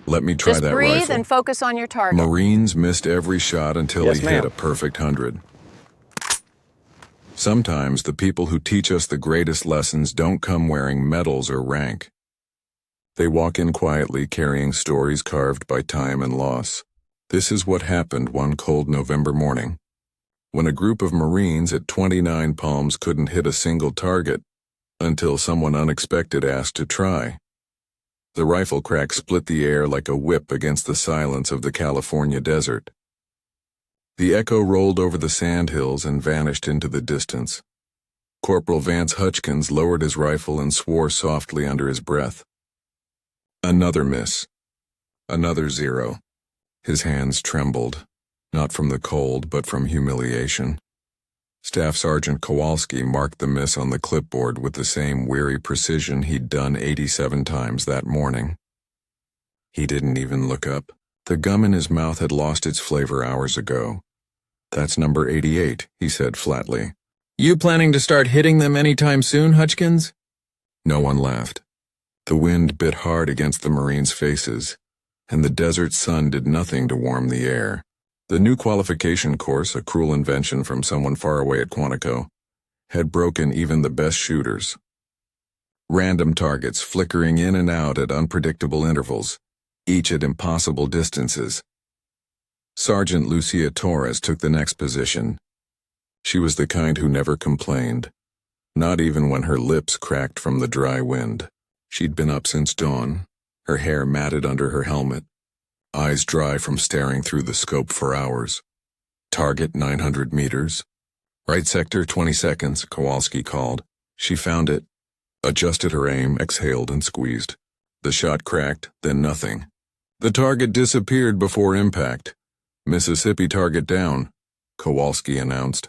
Let me try Just that breathe rifle. and focus on your target. Marines missed every shot until Yes, he hit ma'am. a perfect 100. Sometimes the people who teach us the greatest lessons don't come wearing medals or rank. They walk in quietly carrying stories carved by time and loss. This is what happened one cold November morning, when a group of Marines at 29 Palms couldn't hit a single target until someone unexpected asked to try. The rifle crack split the air like a whip against the silence of the California desert. The echo rolled over the sandhills and vanished into the distance. Corporal Vance Hutchkins lowered his rifle and swore softly under his breath. Another miss. Another zero. His hands trembled, not from the cold but from humiliation. Staff Sergeant Kowalski marked the miss on the clipboard with the same weary precision he'd done 87 times that morning. He didn't even look up. The gum in his mouth had lost its flavor hours ago. That's number 88, he said flatly. You planning to start hitting them anytime soon, Hutchkins? No one laughed. The wind bit hard against the Marines' faces, and the desert sun did nothing to warm the air. The new qualification course, a cruel invention from someone far away at Quantico, had broken even the best shooters. Random targets flickering in and out at unpredictable intervals, each at impossible distances. Sergeant Lucia Torres took the next position. She was the kind who never complained, not even when her lips cracked from the dry wind. She'd been up since dawn, her hair matted under her helmet, eyes dry from staring through the scope for hours. Target 900 meters. Right sector 20 seconds, Kowalski called. She found it, adjusted her aim, exhaled and squeezed. The shot cracked, then nothing. The target disappeared before impact. Mississippi target down, Kowalski announced.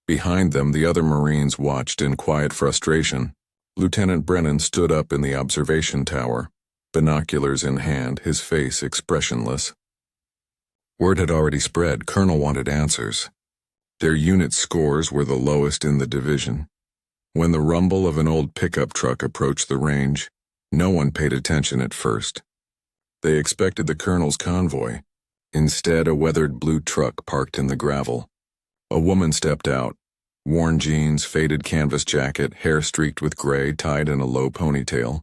Behind them, the other Marines watched in quiet frustration. Lieutenant Brennan stood up in the observation tower, binoculars in hand, his face expressionless. Word had already spread. Colonel wanted answers. Their unit scores were the lowest in the division. When the rumble of an old pickup truck approached the range, no one paid attention at first. They expected the colonel's convoy. Instead, a weathered blue truck parked in the gravel. A woman stepped out, worn jeans, faded canvas jacket, hair streaked with gray, tied in a low ponytail.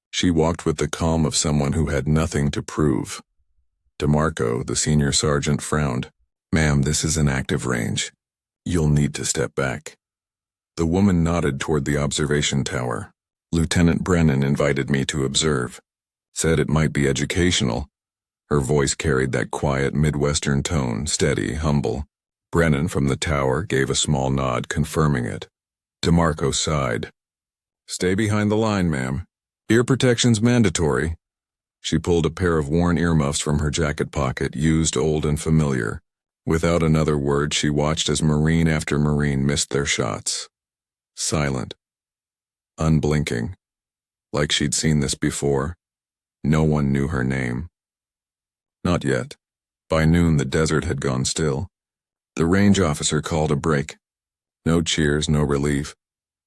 She walked with the calm of someone who had nothing to prove. DeMarco, the senior sergeant, frowned. "Ma'am, this is an active range. You'll need to step back." The woman nodded toward the observation tower. "Lieutenant Brennan invited me to observe. Said it might be educational." Her voice carried that quiet Midwestern tone, steady, humble. Brennan from the tower gave a small nod, confirming it. DeMarco sighed. "Stay behind the line, ma'am. Ear protection's mandatory." She pulled a pair of worn earmuffs from her jacket pocket, used, old, and familiar. Without another word, she watched as Marine after Marine missed their shots. Silent. Unblinking. Like she'd seen this before. No one knew her name. Not yet. By noon, the desert had gone still. The range officer called a break. No cheers, no relief.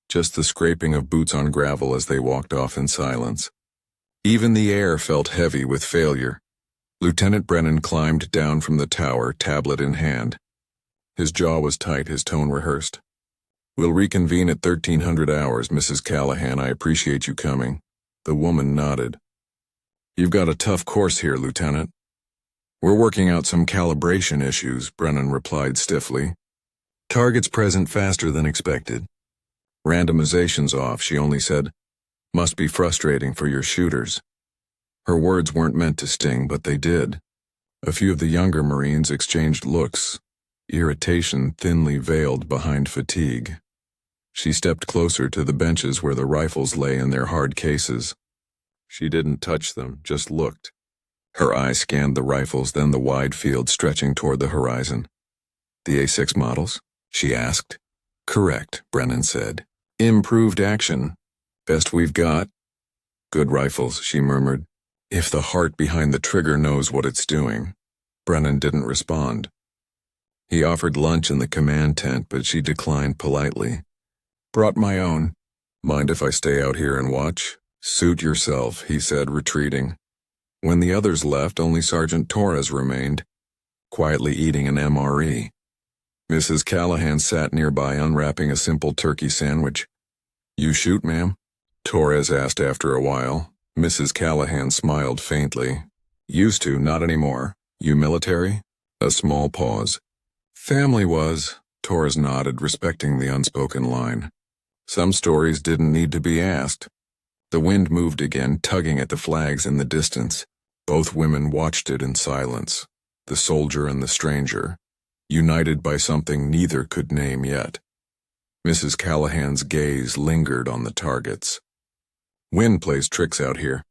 Just the scraping of boots on gravel as they walked off in silence. Even the air felt heavy with failure. Lieutenant Brennan climbed down from the tower, tablet in hand. His jaw was tight, his tone rehearsed. "We'll reconvene at 1300 hours, Mrs. Callahan. I appreciate you coming." The woman nodded. "You've got a tough course here, Lieutenant." "We're working out some calibration issues," Brennan replied stiffly. "Targets present faster than expected. Randomization's off," she only said. "Must be frustrating for your shooters." Her words weren't meant to sting, but they did. A few of the younger Marines exchanged looks, irritation thinly veiled behind fatigue. She stepped closer to the benches where the rifles lay in their hard cases. She didn't touch them, just looked. Her eyes scanned the rifles, then the wide field stretching toward the horizon. "The A6 models?" she asked. "Correct," Brennan said. "Improved action. Best we've got." "Good rifles," she murmured. "If the heart behind the trigger knows what it's doing." Brennan didn't respond. He offered lunch in the command tent, but she declined politely. "Brought my own. Mind if I stay out here and watch?" "Suit yourself," he said, retreating. When the others left, only Sergeant Torres remained, quietly eating an MRE. Mrs. Callahan sat nearby unwrapping a simple turkey sandwich. "You shoot, ma'am?" Torres asked after a while. Mrs. Callahan smiled faintly. "Used to, not anymore. You military?" A small pause. "Family was," Torres nodded, respecting the unspoken line. Some stories didn't need to be asked. The wind moved again, tugging at the flags in the distance. Both women watched it in silence, the soldier and the stranger, united by something neither could name yet. Mrs. Callahan's gaze lingered on the targets. "Wind plays tricks out here.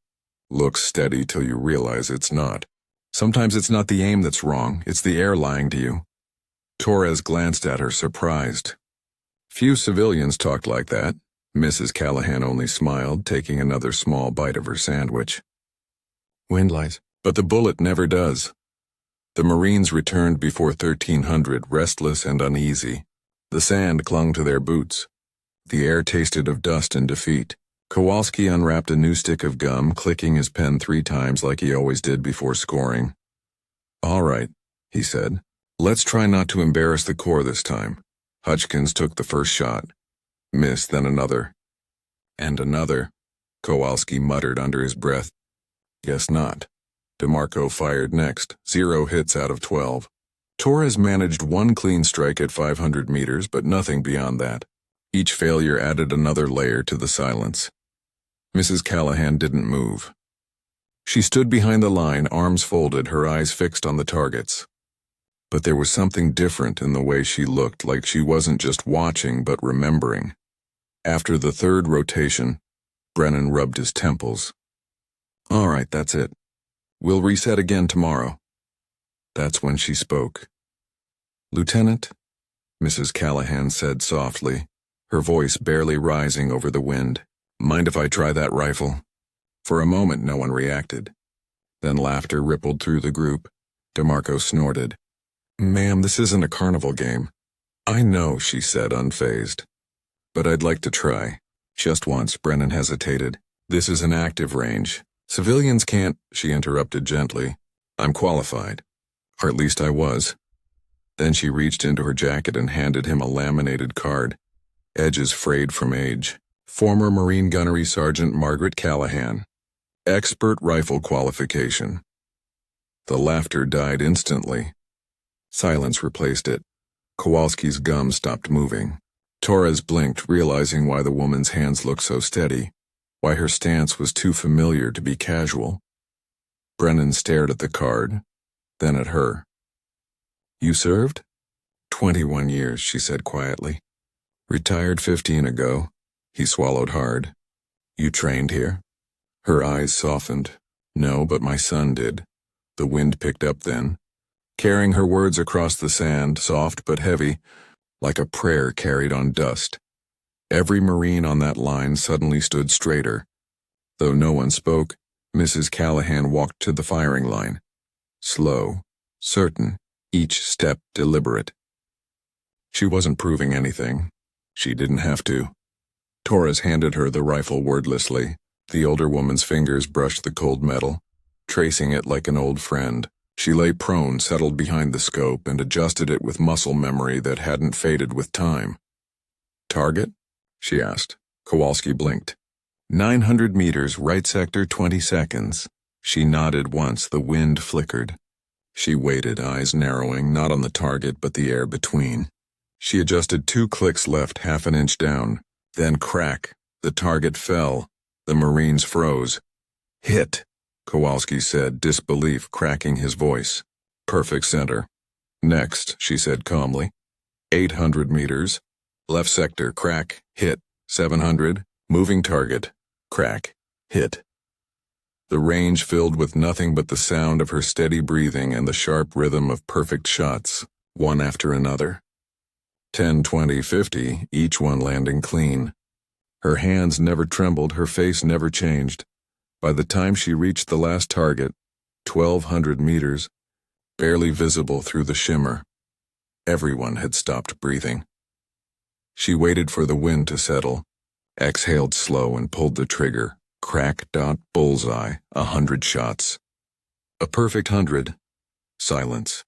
Looks steady till you realize it's not. Sometimes it's not the aim that's wrong, it's the air lying to you." Torres glanced at her, surprised. Few civilians talked like that. Mrs. Callahan only smiled, taking another small bite of her sandwich. "Wind lies, but the bullet never does." The Marines returned before 1300, restless and uneasy. The sand clung to their boots. The air tasted of dust and defeat. Kowalski unwrapped a new stick of gum, clicking his pen 3 times like he always did before scoring. "All right," he said. "Let's try not to embarrass the Corps this time." Hutchkins took the first shot. Missed, then another. And another. Kowalski muttered under his breath. "Guess not." DeMarco fired next, 0 hits out of 12. Torres managed 1 clean strike at 500 meters, but nothing beyond that. Each failure added another layer to the silence. Mrs. Callahan didn't move. She stood behind the line, arms folded, her eyes fixed on the targets. But there was something different in the way she looked, like she wasn't just watching but remembering. After the 3rd rotation, Brennan rubbed his temples. "All right, that's it. We'll reset again tomorrow." That's when she spoke. "Lieutenant," Mrs. Callahan said softly, her voice barely rising over the wind, "mind if I try that rifle?" For a moment no one reacted. Then laughter rippled through the group. DeMarco snorted. "Ma'am, this isn't a carnival game." "I know," she said, unfazed. "But I'd like to try." "Just once," Brennan hesitated. "This is an active range. Civilians can't," she interrupted gently. "I'm qualified. Or at least I was." Then she reached into her jacket and handed him a laminated card. Edges frayed from age. "Former Marine Gunnery Sergeant Margaret Callahan. Expert rifle qualification." The laughter died instantly. Silence replaced it. Kowalski's gum stopped moving. Torres blinked, realizing why the woman's hands looked so steady, why her stance was too familiar to be casual. Brennan stared at the card, then at her. "You served?" 21 years, she said quietly. "Retired 15 ago." He swallowed hard. "You trained here?" Her eyes softened. "No, but my son did." The wind picked up then, carrying her words across the sand, soft but heavy, like a prayer carried on dust. Every Marine on that line suddenly stood straighter. Though no one spoke, Mrs. Callahan walked to the firing line. Slow, certain, each step deliberate. She wasn't proving anything. She didn't have to. Torres handed her the rifle wordlessly. The older woman's fingers brushed the cold metal, tracing it like an old friend. She lay prone, settled behind the scope, and adjusted it with muscle memory that hadn't faded with time. "Target?" she asked. Kowalski blinked. 900 meters, right sector, 20 seconds. She nodded once, the wind flickered. She waited, eyes narrowing, not on the target, but the air between. She adjusted 2 clicks left, half an inch down. Then crack. The target fell. The Marines froze. "Hit," Kowalski said, disbelief cracking his voice. "Perfect center." "Next," she said calmly. 800 meters. Left sector, crack, hit. 700, moving target, crack, hit. The range filled with nothing but the sound of her steady breathing and the sharp rhythm of perfect shots, one after another. 10, 20, 50, each one landing clean. Her hands never trembled, her face never changed. By the time she reached the last target, 1,200 meters, barely visible through the shimmer, everyone had stopped breathing. She waited for the wind to settle, exhaled slow and pulled the trigger. Crack, dot, bullseye, 100 shots. A perfect 100. Silence.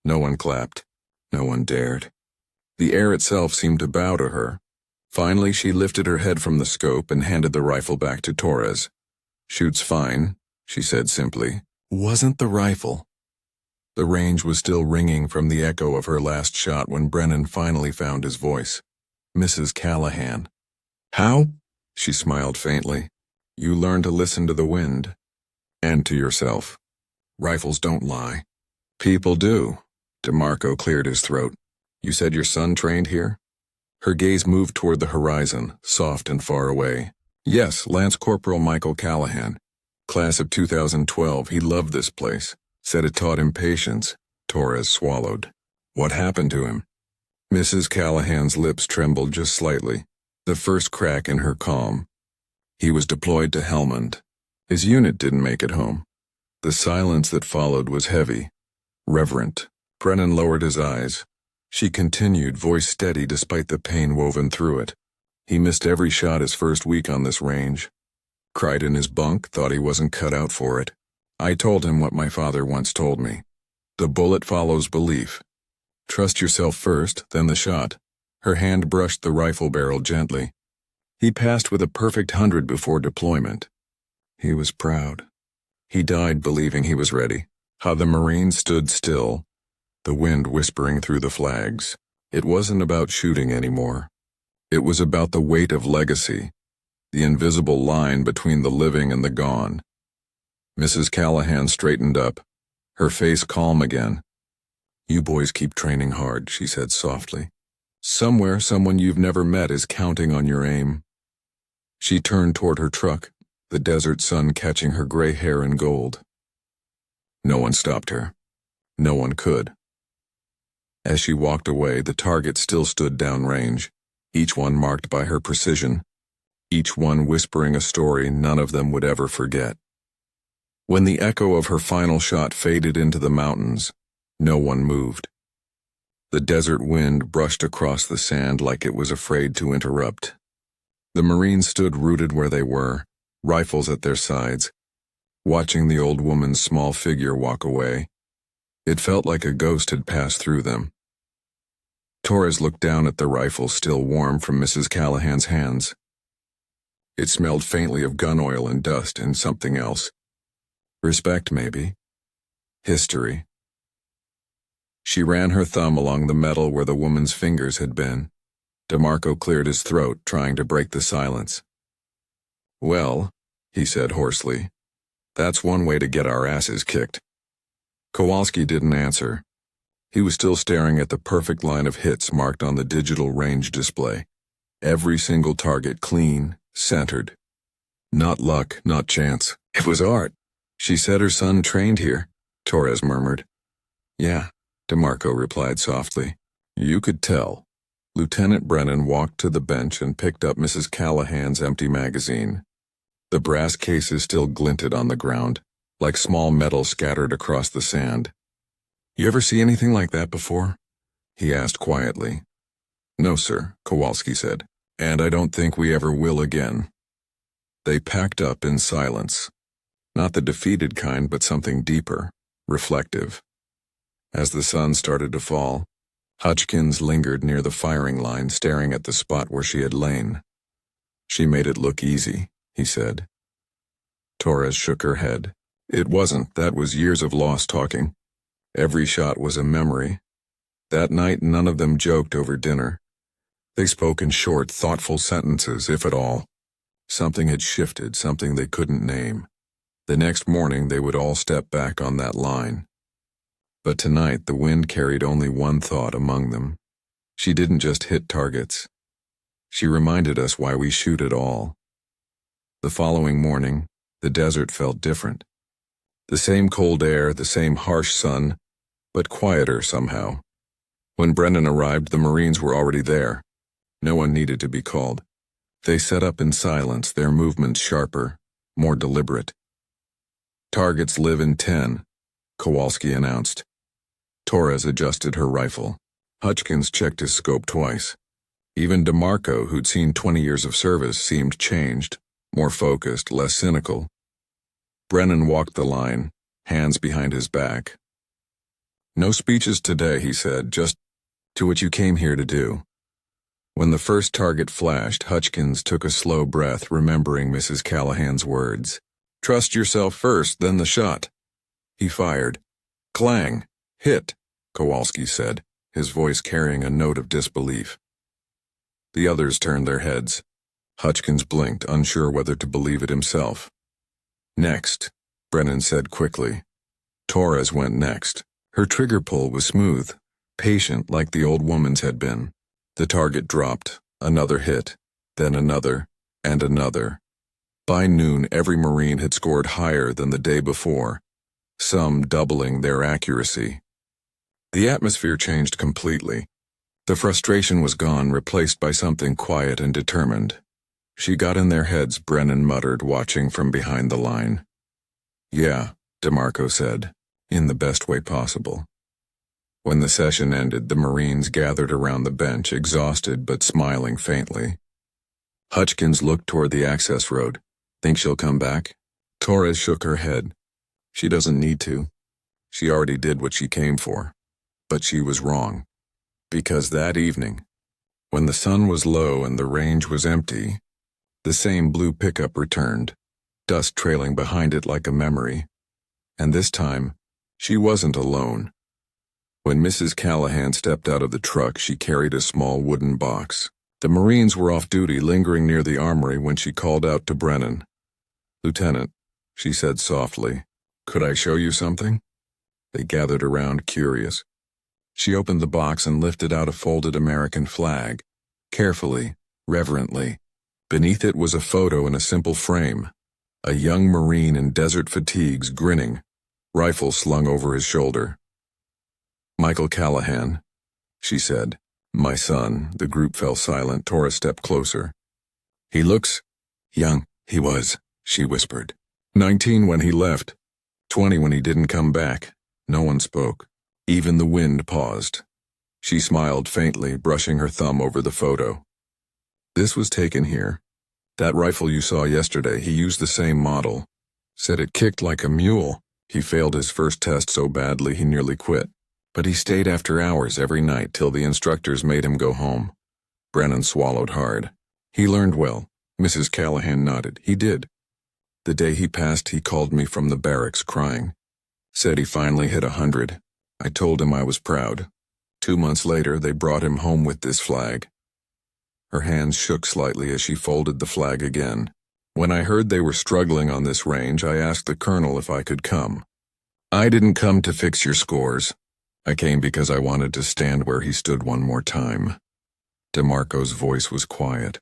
No one clapped. No one dared. The air itself seemed to bow to her. Finally, she lifted her head from the scope and handed the rifle back to Torres. "Shoots fine," she said simply. "Wasn't the rifle." The range was still ringing from the echo of her last shot when Brennan finally found his voice. "Mrs. Callahan." "How?" She smiled faintly. "You learn to listen to the wind. And to yourself. Rifles don't lie." "People do." DeMarco cleared his throat. "You said your son trained here?" Her gaze moved toward the horizon, soft and far away. "Yes, Lance Corporal Michael Callahan. Class of 2012, he loved this place. Said it taught him patience." Torres swallowed. "What happened to him?" Mrs. Callahan's lips trembled just slightly, the first crack in her calm. "He was deployed to Helmand. His unit didn't make it home." The silence that followed was heavy, reverent. Brennan lowered his eyes. She continued, voice steady despite the pain woven through it. "He missed every shot his first week on this range. Cried in his bunk, thought he wasn't cut out for it. I told him what my father once told me. The bullet follows belief. Trust yourself first, then the shot." Her hand brushed the rifle barrel gently. "He passed with a perfect 100 before deployment. He was proud. He died believing he was ready." How the Marines stood still, the wind whispering through the flags. It wasn't about shooting anymore. It was about the weight of legacy, the invisible line between the living and the gone. Mrs. Callahan straightened up, her face calm again. "You boys keep training hard," she said softly. "Somewhere, someone you've never met is counting on your aim." She turned toward her truck, the desert sun catching her gray hair in gold. No one stopped her. No one could. As she walked away, the targets still stood downrange, each one marked by her precision, each one whispering a story none of them would ever forget. When the echo of her final shot faded into the mountains, no one moved. The desert wind brushed across the sand like it was afraid to interrupt. The Marines stood rooted where they were, rifles at their sides, watching the old woman's small figure walk away. It felt like a ghost had passed through them. Torres looked down at the rifle still warm from Mrs. Callahan's hands. It smelled faintly of gun oil and dust and something else. Respect, maybe. History. She ran her thumb along the metal where the woman's fingers had been. DeMarco cleared his throat, trying to break the silence. "Well," he said hoarsely, "that's one way to get our asses kicked." Kowalski didn't answer. He was still staring at the perfect line of hits marked on the digital range display. Every single target clean, centered. Not luck, not chance. It was art. "She said her son trained here," Torres murmured. "Yeah," DeMarco replied softly. "You could tell." Lieutenant Brennan walked to the bench and picked up Mrs. Callahan's empty magazine. The brass cases still glinted on the ground, like small metal scattered across the sand. "You ever see anything like that before?" he asked quietly. "No, sir," Kowalski said, "and I don't think we ever will again." They packed up in silence. Not the defeated kind, but something deeper, reflective. As the sun started to fall, Hutchkins lingered near the firing line, staring at the spot where she had lain. "She made it look easy," he said. Torres shook her head. "It wasn't. That was years of lost talking. Every shot was a memory. That night none of them joked over dinner. They spoke in short, thoughtful sentences, if at all. Something had shifted, something they couldn't name. The next morning they would all step back on that line. But tonight the wind carried only one thought among them. She didn't just hit targets. She reminded us why we shoot at all. The following morning, the desert felt different. The same cold air, the same harsh sun, but quieter somehow. When Brennan arrived, the Marines were already there. No one needed to be called. They set up in silence, their movements sharper, more deliberate. "Targets live in 10, Kowalski announced. Torres adjusted her rifle. Hutchkins checked his scope twice. Even DeMarco, who'd seen 20 years of service, seemed changed, more focused, less cynical. Brennan walked the line, hands behind his back. "No speeches today," he said, "just to what you came here to do." When the first target flashed, Hutchkins took a slow breath, remembering Mrs. Callahan's words. "Trust yourself first, then the shot." He fired. "Clang! Hit!" Kowalski said, his voice carrying a note of disbelief. The others turned their heads. Hutchkins blinked, unsure whether to believe it himself. "Next," Brennan said quickly. Torres went next. Her trigger pull was smooth, patient like the old woman's had been. The target dropped, another hit, then another, and another. By noon, every Marine had scored higher than the day before, some doubling their accuracy. The atmosphere changed completely. The frustration was gone, replaced by something quiet and determined. "She got in their heads," Brennan muttered, watching from behind the line. "Yeah," DeMarco said, in the best way possible. When the session ended, the Marines gathered around the bench, exhausted but smiling faintly. Hutchkins looked toward the access road. "Think she'll come back?" Torres shook her head. "She doesn't need to. She already did what she came for." But she was wrong. Because that evening, when the sun was low and the range was empty, the same blue pickup returned, dust trailing behind it like a memory. And this time, she wasn't alone. When Mrs. Callahan stepped out of the truck, she carried a small wooden box. The Marines were off duty, lingering near the armory when she called out to Brennan. "Lieutenant," she said softly, "could I show you something?" They gathered around, curious. She opened the box and lifted out a folded American flag. Carefully, reverently. Beneath it was a photo in a simple frame. A young Marine in desert fatigues, grinning, rifle slung over his shoulder. "Michael Callahan," she said. "My son." The group fell silent. Torres stepped closer. "He looks young." "He was," she whispered. 19 when he left. 20 when he didn't come back. No one spoke. Even the wind paused. She smiled faintly, brushing her thumb over the photo. "This was taken here. That rifle you saw yesterday, he used the same model. Said it kicked like a mule. He failed his first test so badly he nearly quit. But he stayed after hours every night till the instructors made him go home." Brennan swallowed hard. "He learned well." Mrs. Callahan nodded. "He did. The day he passed, he called me from the barracks crying. Said he finally hit 100. I told him I was proud. 2 months later, they brought him home with this flag." Her hands shook slightly as she folded the flag again. "When I heard they were struggling on this range, I asked the colonel if I could come. I didn't come to fix your scores. I came because I wanted to stand where he stood one more time." DeMarco's voice was quiet.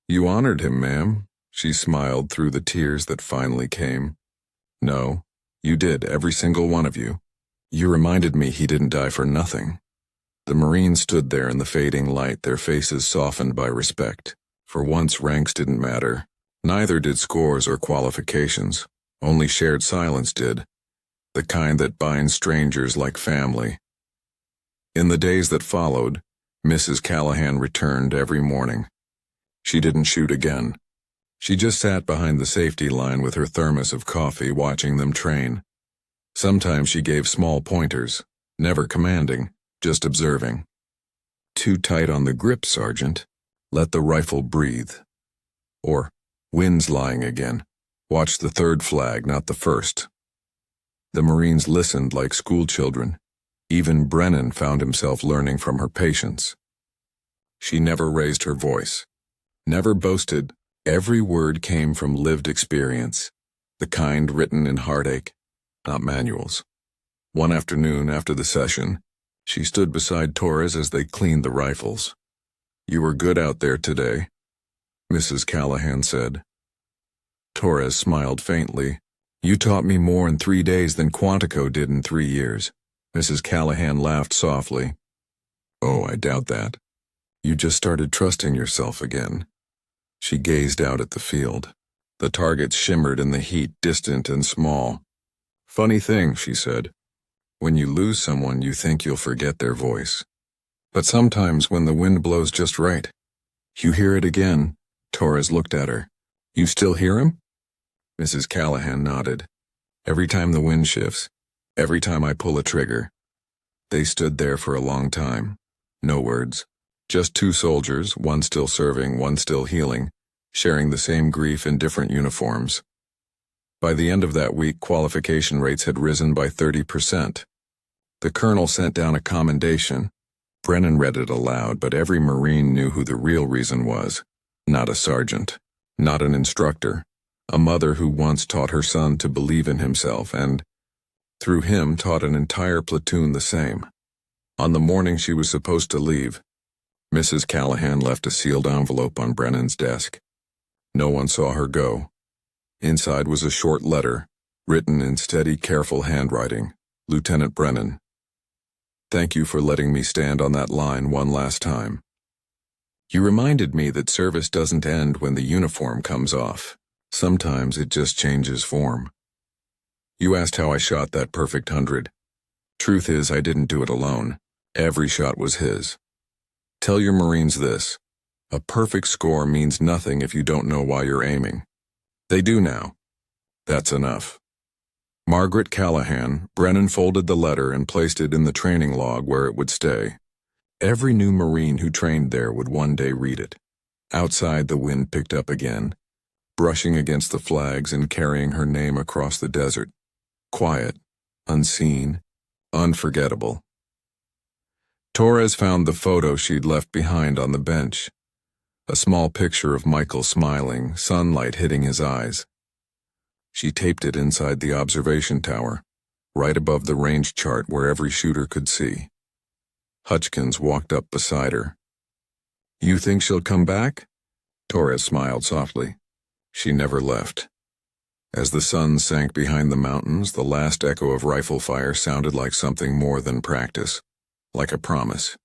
"You honored him, ma'am." She smiled through the tears that finally came. "No, you did, every single one of you. You reminded me he didn't die for nothing." The Marines stood there in the fading light, their faces softened by respect. For once, ranks didn't matter. Neither did scores or qualifications. Only shared silence did. The kind that binds strangers like family. In the days that followed, Mrs. Callahan returned every morning. She didn't shoot again. She just sat behind the safety line with her thermos of coffee, watching them train. Sometimes she gave small pointers, never commanding, just observing. "Too tight on the grip, Sergeant. Let the rifle breathe." Or, "Wind's lying again. Watch the third flag, not the first." The Marines listened like schoolchildren. Even Brennan found himself learning from her patience. She never raised her voice, never boasted. Every word came from lived experience, the kind written in heartache, not manuals. One afternoon after the session, she stood beside Torres as they cleaned the rifles. "You were good out there today," Mrs. Callahan said. Torres smiled faintly. "You taught me more in 3 days than Quantico did in 3 years." Mrs. Callahan laughed softly. "Oh, I doubt that. You just started trusting yourself again." She gazed out at the field. The targets shimmered in the heat, distant and small. "Funny thing," she said. "When you lose someone, you think you'll forget their voice. But sometimes when the wind blows just right, you hear it again." Torres looked at her. "You still hear him?" Mrs. Callahan nodded. "Every time the wind shifts, Every time I pull a trigger. They stood there for a long time. No words. Just two soldiers, one still serving, one still healing, sharing the same grief in different uniforms. By the end of that week, qualification rates had risen by 30%. The colonel sent down a commendation. Brennan read it aloud, but every Marine knew who the real reason was. Not a sergeant. Not an instructor. A mother who once taught her son to believe in himself and, through him, taught an entire platoon the same. On the morning she was supposed to leave, Mrs. Callahan left a sealed envelope on Brennan's desk. No one saw her go. Inside was a short letter, written in steady, careful handwriting. Lieutenant Brennan. Thank you for letting me stand on that line one last time. You reminded me that service doesn't end when the uniform comes off. Sometimes it just changes form. You asked how I shot that perfect 100. Truth is, I didn't do it alone. Every shot was his. Tell your Marines this. A perfect score means nothing if you don't know why you're aiming. They do now. That's enough. Margaret Callahan. Brennan folded the letter and placed it in the training log where it would stay. Every new Marine who trained there would one day read it. Outside, the wind picked up again, brushing against the flags and carrying her name across the desert. Quiet, unseen, unforgettable. Torres found the photo she'd left behind on the bench. A small picture of Michael smiling, sunlight hitting his eyes. She taped it inside the observation tower, right above the range chart where every shooter could see. Hutchkins walked up beside her. You think she'll come back? Torres smiled softly. She never left. As the sun sank behind the mountains, the last echo of rifle fire sounded like something more than practice, like a promise.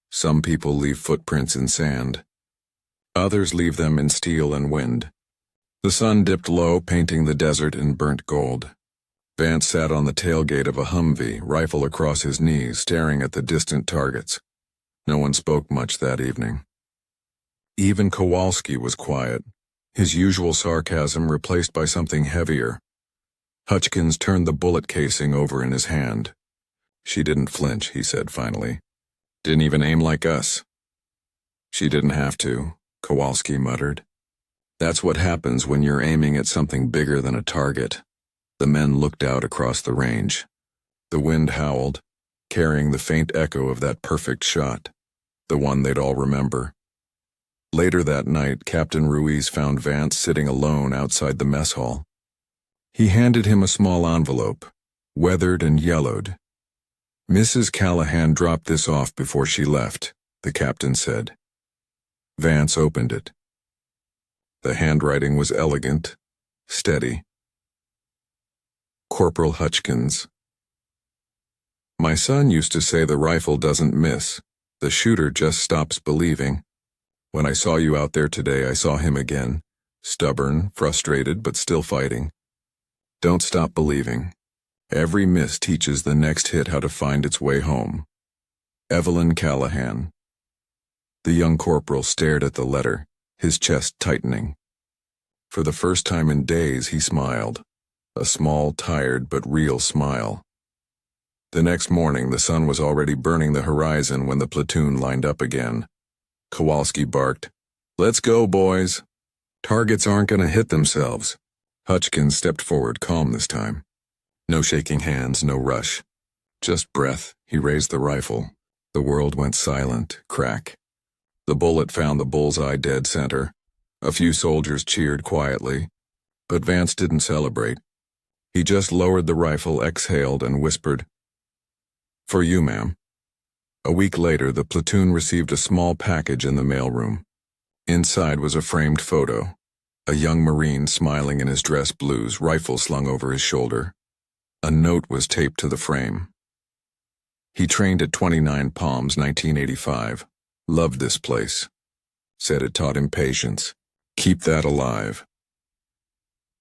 Some people leave footprints in sand. Others leave them in steel and wind. The sun dipped low, painting the desert in burnt gold. Vance sat on the tailgate of a Humvee, rifle across his knees, staring at the distant targets. No one spoke much that evening. Even Kowalski was quiet, his usual sarcasm replaced by something heavier. Hutchkins turned the bullet casing over in his hand. She didn't flinch, he said finally. Didn't even aim like us. She didn't have to, Kowalski muttered. That's what happens when you're aiming at something bigger than a target. The men looked out across the range. The wind howled, carrying the faint echo of that perfect shot, the one they'd all remember. Later that night, Captain Ruiz found Vance sitting alone outside the mess hall. He handed him a small envelope, weathered and yellowed. Mrs. Callahan dropped this off before she left, the captain said. Vance opened it. The handwriting was elegant, steady. Corporal Hutchkins. My son used to say the rifle doesn't miss. The shooter just stops believing. When I saw you out there today, I saw him again. Stubborn, frustrated, but still fighting. Don't stop believing. Every miss teaches the next hit how to find its way home. Evelyn Callahan. The young corporal stared at the letter, his chest tightening. For the first time in days, he smiled. A small, tired, but real smile. The next morning, the sun was already burning the horizon when the platoon lined up again. Kowalski barked, "Let's go, boys. Targets aren't going to hit themselves." Hutchkins stepped forward, calm this time. No shaking hands, no rush. Just breath. He raised the rifle. The world went silent, crack. The bullet found the bullseye dead center. A few soldiers cheered quietly, but Vance didn't celebrate. He just lowered the rifle, exhaled, and whispered, "For you, ma'am." A week later, the platoon received a small package in the mailroom. Inside was a framed photo. A young Marine smiling in his dress blues, rifle slung over his shoulder. A note was taped to the frame. He trained at 29 Palms, 1985. Loved this place. Said it taught him patience. Keep that alive.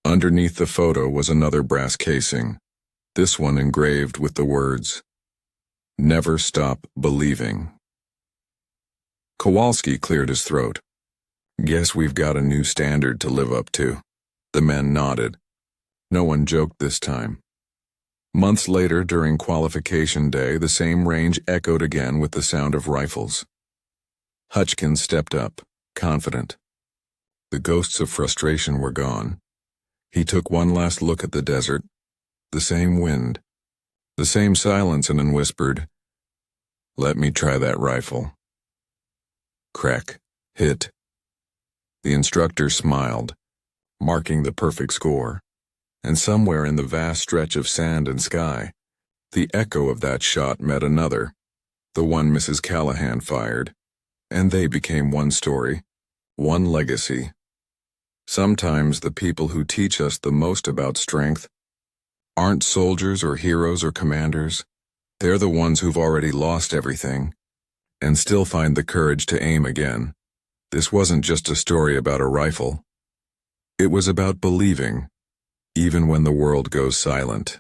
Underneath the photo was another brass casing, this one engraved with the words, "Never stop believing." Kowalski cleared his throat. Guess we've got a new standard to live up to. The men nodded. No one joked this time. Months later, during qualification day, the same range echoed again with the sound of rifles. Hutchkins stepped up, confident. The ghosts of frustration were gone. He took one last look at the desert, the same wind, the same silence, and then whispered, "Let me try that rifle." Crack, hit. The instructor smiled, marking the perfect score. And somewhere in the vast stretch of sand and sky, the echo of that shot met another, the one Mrs. Callahan fired, and they became one story, one legacy. Sometimes the people who teach us the most about strength aren't soldiers or heroes or commanders. They're the ones who've already lost everything and still find the courage to aim again. This wasn't just a story about a rifle. It was about believing, even when the world goes silent.